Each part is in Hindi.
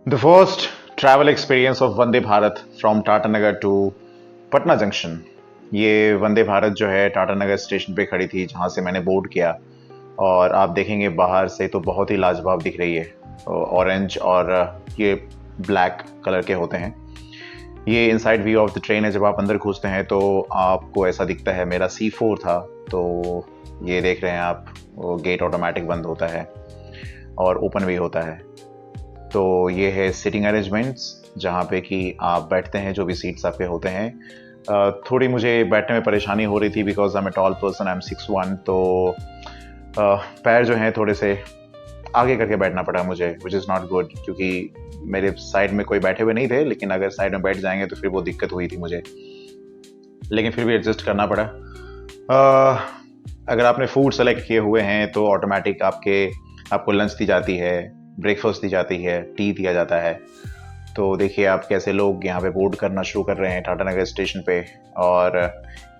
The first travel experience of Vande Bharat from Tatanagar to Patna junction. ये वंदे भारत जो है टाटानगर स्टेशन पे खड़ी थी जहाँ से मैंने बोर्ड किया। और आप देखेंगे बाहर से तो बहुत ही लाजवाब दिख रही है। ऑरेंज और ये ब्लैक कलर के होते हैं। ये inside view of the train है। जब आप अंदर घुसते हैं तो आपको ऐसा दिखता है। मेरा C4 था, तो ये देख रहे हैं आप, वो गेट ऑटोमेटिक बंद होता है और ओपन भी होता है। तो ये है सीटिंग अरेंजमेंट्स जहाँ पे कि आप बैठते हैं, जो भी सीट्स आपके होते हैं। थोड़ी मुझे बैठने में परेशानी हो रही थी because I am a tall person, I am 6'1", तो पैर जो हैं थोड़े से आगे करके बैठना पड़ा मुझे, विच इज़ नॉट गुड, क्योंकि मेरे साइड में कोई बैठे हुए नहीं थे। लेकिन अगर साइड में बैठ जाएंगे तो फिर वो दिक्कत हुई थी मुझे, लेकिन फिर भी एडजस्ट करना पड़ा। अगर आपने फूड सेलेक्ट किए हुए हैं तो ऑटोमेटिक आपको लंच दी जाती है, ब्रेकफास्ट दी जाती है, टी दिया जाता है। तो देखिए आप कैसे लोग यहाँ पे बोर्ड करना शुरू कर रहे हैं टाटानगर स्टेशन पे। और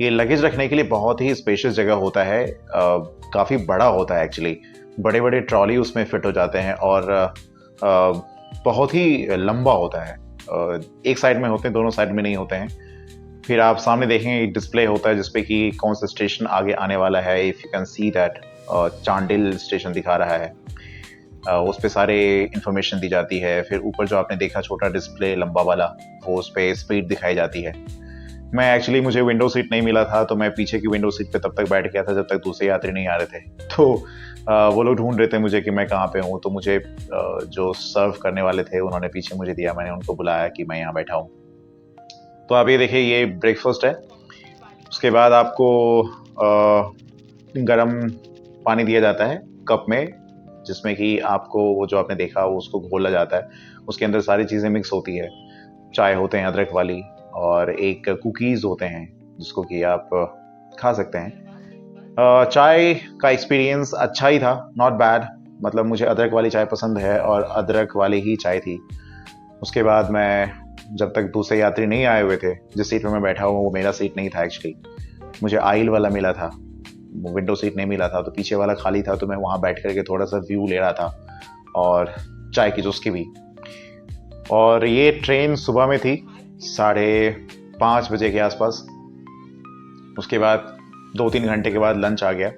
ये लगेज रखने के लिए बहुत ही स्पेशियस जगह होता है। काफ़ी बड़ा होता है एक्चुअली। बड़े बड़े ट्रॉली उसमें फिट हो जाते हैं और बहुत ही लंबा होता है। एक साइड में होते हैं, दोनों साइड में नहीं होते हैं। फिर आप सामने देखेंगे एक डिस्प्ले होता है जिसपे कि कौन सा स्टेशन आगे आने वाला है। If you can see that Chandil station दिखा रहा है। उस पे सारे इंफॉर्मेशन दी जाती है। फिर ऊपर जो आपने देखा छोटा डिस्प्ले लंबा वाला, वो उस पे स्पीड दिखाई जाती है। मुझे विंडो सीट नहीं मिला था, तो मैं पीछे की विंडो सीट पे तब तक बैठ गया था जब तक दूसरे यात्री नहीं आ रहे थे। तो वो लोग ढूंढ रहे थे मुझे कि मैं कहाँ पे हूँ। तो मुझे जो सर्व करने वाले थे उन्होंने पीछे मुझे दिया। मैंने उनको बुलाया कि मैं यहाँ बैठा हूँ। तो आप ये देखिए, ये ब्रेकफास्ट है। उसके बाद आपको गरम पानी दिया जाता है कप में, जिसमें कि आपको वो जो आपने देखा वो उसको घोला जाता है। उसके अंदर सारी चीज़ें मिक्स होती है। चाय होते हैं अदरक वाली, और एक कुकीज़ होते हैं जिसको कि आप खा सकते हैं। चाय का एक्सपीरियंस अच्छा ही था, नॉट बैड। मतलब मुझे अदरक वाली चाय पसंद है और अदरक वाली ही चाय थी। उसके बाद मैं, जब तक दूसरे यात्री नहीं आए हुए थे, जिस सीट पर मैं बैठा हुआ वो मेरा सीट नहीं था एक्चुअली, मुझे आइल वाला मिला था, विंडो सीट नहीं मिला था। तो पीछे वाला खाली था, तो मैं वहाँ बैठ करके थोड़ा सा व्यू ले रहा था और चाय की चुस्की भी। और ये ट्रेन सुबह में थी 5:30 बजे के आसपास। उसके बाद 2-3 घंटे के बाद लंच आ गया।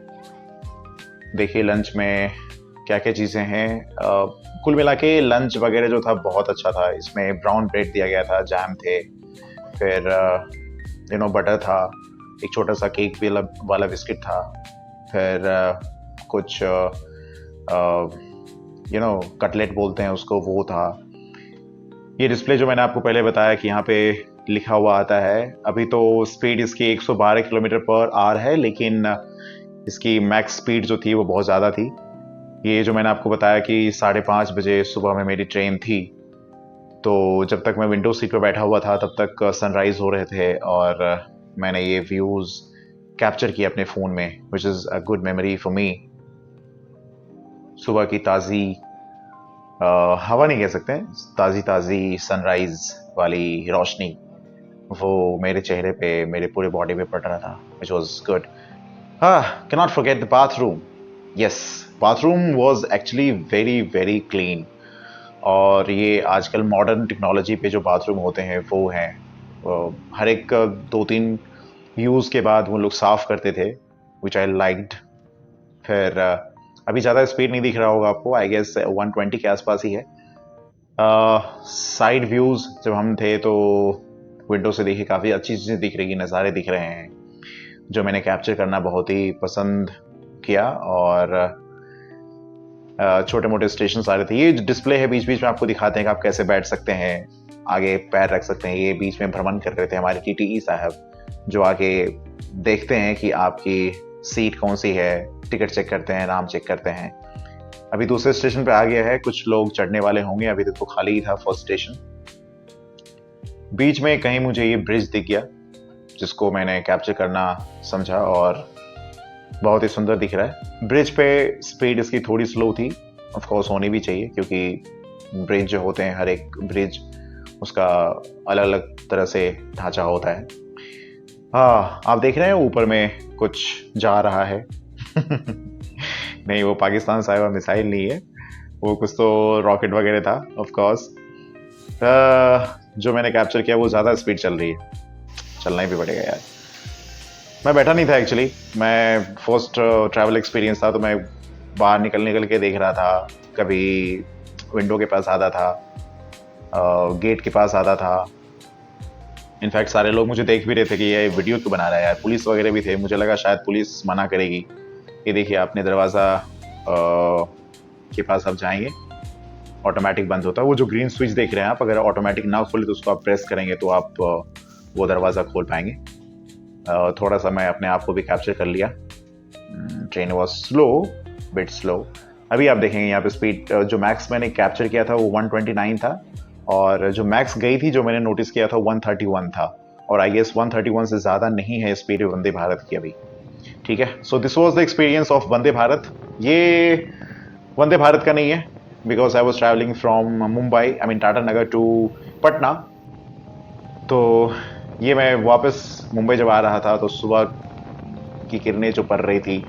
देखिए लंच में क्या क्या चीज़ें हैं। कुल मिला के लंच वगैरह जो था बहुत अच्छा था। इसमें ब्राउन ब्रेड दिया गया था, जैम थे, फिर बटर था, एक छोटा सा केक वाला बिस्किट था, फिर कुछ कटलेट बोलते हैं उसको, वो था। ये डिस्प्ले जो मैंने आपको पहले बताया कि यहाँ पे लिखा हुआ आता है। अभी तो स्पीड इसकी 112 किलोमीटर पर आवर है, लेकिन इसकी मैक्स स्पीड जो थी वो बहुत ज़्यादा थी। ये जो मैंने आपको बताया कि 5:30 बजे सुबह में मेरी ट्रेन थी, तो जब तक मैं विंडो सीट पर बैठा हुआ था तब तक सनराइज हो रहे थे और मैंने ये व्यूज़ कैप्चर किए अपने फ़ोन में, which is a good memory for me. सुबह की ताज़ी हवा नहीं कह सकते, ताज़ी ताज़ी सनराइज वाली रोशनी वो मेरे चेहरे पे, मेरे पूरे बॉडी पे पड़ रहा था, which was good. Cannot forget the bathroom. Yes, bathroom was actually very very clean. और ये आजकल मॉडर्न टेक्नोलॉजी पे जो बाथरूम होते हैं वो हैं, हर एक 2-3 यूज़ के बाद वो लोग साफ़ करते थे, विच आई लाइक्ड। फिर अभी ज़्यादा स्पीड नहीं दिख रहा होगा आपको, आई गेस 120 के आसपास ही है। साइड व्यूज़ जब हम थे तो विंडो से देखिए काफ़ी अच्छी चीज़ें दिख रही, नज़ारे दिख रहे हैं, जो मैंने कैप्चर करना बहुत ही पसंद किया। और छोटे मोटे स्टेशन आ रहे थे। ये डिस्प्ले है, बीच बीच में आपको दिखाते हैं कि आप कैसे बैठ सकते हैं, आगे पैर रख सकते हैं। ये बीच में भ्रमण कर रहे थे हमारे TTE साहब, जो आगे देखते हैं कि आपकी सीट कौन सी है, टिकट चेक करते हैं, नाम चेक करते हैं। अभी दूसरे स्टेशन पे आ गया है, कुछ लोग चढ़ने वाले होंगे। अभी तक तो खाली ही था फर्स्ट स्टेशन। बीच में कहीं मुझे ये ब्रिज दिख गया, जिसको मैंने कैप्चर करना समझा और बहुत ही सुंदर दिख रहा है। ब्रिज पे स्पीड इसकी थोड़ी स्लो थी, ऑफ कोर्स होनी भी चाहिए, क्योंकि ब्रिज जो होते हैं, हर एक ब्रिज उसका अलग अलग तरह से ढांचा होता है। हाँ, आप देख रहे हैं ऊपर में कुछ जा रहा है। नहीं, वो पाकिस्तान से आया हुआ मिसाइल नहीं है, वो कुछ तो रॉकेट वगैरह था ऑफ कोर्स। जो मैंने कैप्चर किया वो ज़्यादा स्पीड चल रही है, चलना ही भी पड़ेगा यार। मैं बैठा नहीं था एक्चुअली, मैं फर्स्ट ट्रैवल एक्सपीरियंस था, तो मैं बाहर निकल के देख रहा था। कभी विंडो के पास आता था, गेट के पास आता था। इनफैक्ट सारे लोग मुझे देख भी रहे थे कि ये वीडियो क्यों बना रहा है यार। पुलिस वगैरह भी थे, मुझे लगा शायद पुलिस मना करेगी। ये देखिए, आपने दरवाज़ा के पास आप जाएंगे, ऑटोमेटिक बंद होता है। वो जो ग्रीन स्विच देख रहे हैं आप, अगर ऑटोमेटिक ना खुले तो उसको आप प्रेस करेंगे तो आप वो दरवाज़ा खोल पाएंगे। थोड़ा सा मैं अपने आप को भी कैप्चर कर लिया। Train was slow, bit slow. अभी आप देखेंगे यहाँ पे स्पीड, जो मैक्स मैंने कैप्चर किया था वो 129 था, और जो मैक्स गई थी जो मैंने नोटिस किया था 131 था। और आई गेस 131 से ज़्यादा नहीं है स्पीड वंदे भारत की अभी। ठीक है, so this was the experience of Vande Bharat. ये वंदे भारत का नहीं है, because I was travelling from Mumbai, I mean Tatanagar to Patna. तो ये मैं वापस मुंबई जब आ रहा था तो सुबह की किरणें जो पड़ रही थी,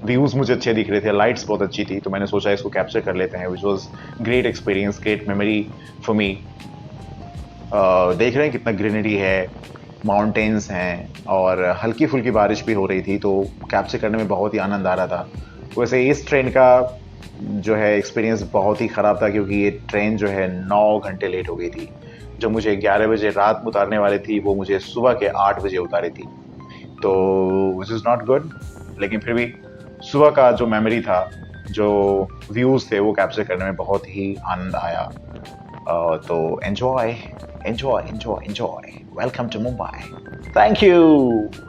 व्यूज मुझे अच्छे दिख रहे थे, लाइट्स बहुत अच्छी थी, तो मैंने सोचा इसको कैप्चर कर लेते हैं, which was great experience, great memory for me. देख रहे हैं कितना ग्रीनरी है, माउंटेन्स हैं, और हल्की फुल्की बारिश भी हो रही थी, तो कैप्चर करने में बहुत ही आनंद आ रहा था। वैसे इस ट्रेन का जो है एक्सपीरियंस बहुत ही ख़राब था, क्योंकि ये ट्रेन जो है 9 घंटे लेट हो गई थी। जो मुझे 11 बजे रात में उतारने वाली थी, वो मुझे सुबह के 8 बजे उतारी थी, तो विच इज़ नॉट गुड। लेकिन फिर भी सुबह का जो मेमोरी था, जो व्यूज़ थे, वो कैप्चर करने में बहुत ही आनंद आया। तो enjoy enjoy enjoy enjoy, welcome to Mumbai, thank you.